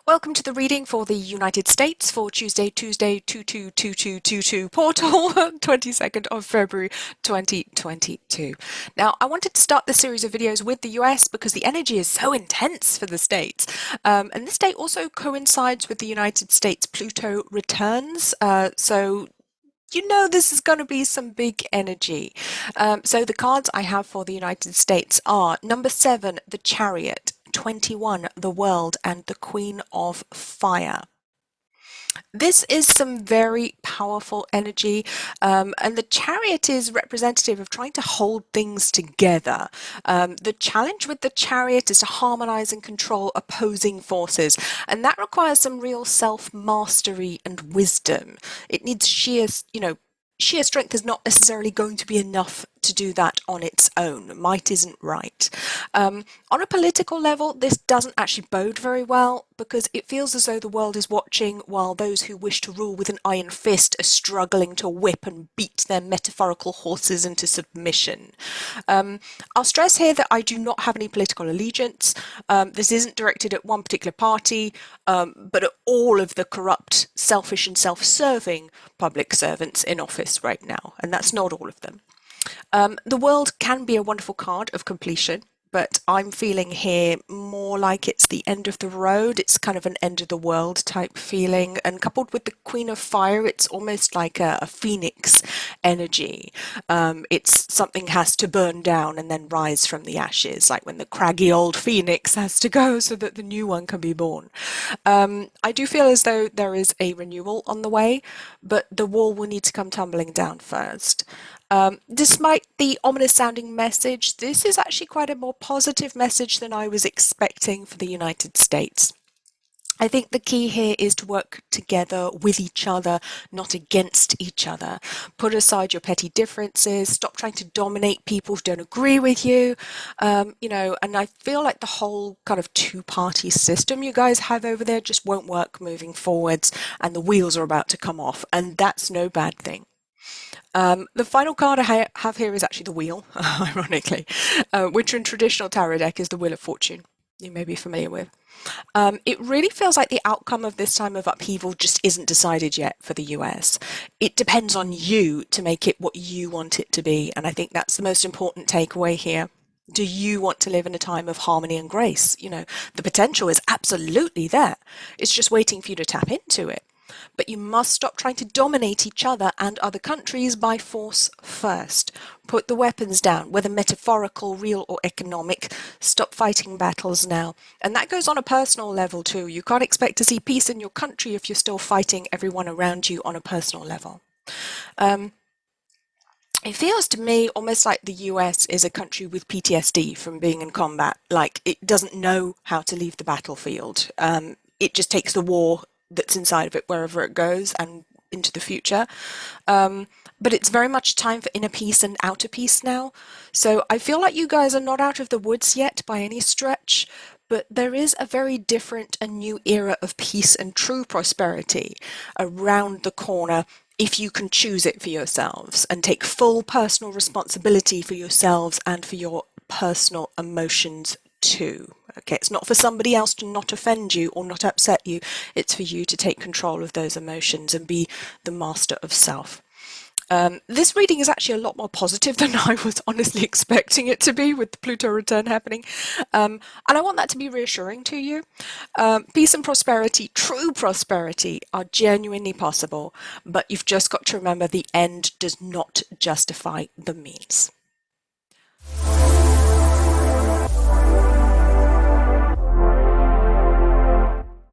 Welcome to the reading for the United States for Tuesday 222222 portal, 22nd of February 2022. Now, I wanted to start this series of videos with the US because the energy is so intense for the States. And this date also coincides with the United States Pluto returns. So you know this is going to be some big energy. So the cards I have for the United States are number 7, the Chariot, 21, the World, and the Queen of Fire. This is some very powerful energy, and the Chariot is representative of trying to hold things together. The challenge with the Chariot is to harmonize and control opposing forces, and that requires some real self-mastery and wisdom. It needs sheer strength is not necessarily going to be enough to do that on its own. Might isn't right. On a political level, this doesn't actually bode very well because it feels as though the world is watching while those who wish to rule with an iron fist are struggling to whip and beat their metaphorical horses into submission. I'll stress here that I do not have any political allegiance. This isn't directed at one particular party, but at all of the corrupt, selfish and self-serving public servants in office right now, and that's not all of them. The World can be a wonderful card of completion, but I'm feeling here more like it's the end of the road. It's kind of an end of the world type feeling, and coupled with the Queen of Fire, it's almost like a phoenix energy. It's something has to burn down and then rise from the ashes, like when the craggy old phoenix has to go so that the new one can be born. I do feel as though there is a renewal on the way, but the wall will need to come tumbling down first. Despite the ominous sounding message, this is actually quite a more positive message than I was expecting for the United States. I think the key here is to work together with each other, not against each other. Put aside your petty differences, stop trying to dominate people who don't agree with you, and I feel like the whole kind of two-party system you guys have over there just won't work moving forwards, and the wheels are about to come off, and that's no bad thing. The final card I have here is actually the Wheel, ironically, which in traditional tarot deck is the Wheel of Fortune, you may be familiar with. It really feels like the outcome of this time of upheaval just isn't decided yet for the US. It depends on you to make it what you want it to be, and I think that's the most important takeaway here. Do you want to live in a time of harmony and grace? The potential is absolutely there. It's just waiting for you to tap into it. But you must stop trying to dominate each other and other countries by force first. Put the weapons down, whether metaphorical, real or economic. Stop fighting battles now. And that goes on a personal level too. You can't expect to see peace in your country if you're still fighting everyone around you on a personal level. It feels to me almost like the US is a country with PTSD from being in combat. Like it doesn't know how to leave the battlefield. It just takes the war that's inside of it wherever it goes and into the future. But it's very much time for inner peace and outer peace now. So I feel like you guys are not out of the woods yet by any stretch, but there is a very different and new era of peace and true prosperity around the corner if you can choose it for yourselves and take full personal responsibility for yourselves and for your personal emotions too. Okay, it's not for somebody else to not offend you or not upset you. It's for you to take control of those emotions and be the master of self. This reading is actually a lot more positive than I was honestly expecting it to be with the Pluto return happening. And I want that to be reassuring to you. Peace and prosperity, true prosperity, are genuinely possible, but you've just got to remember the end does not justify the means.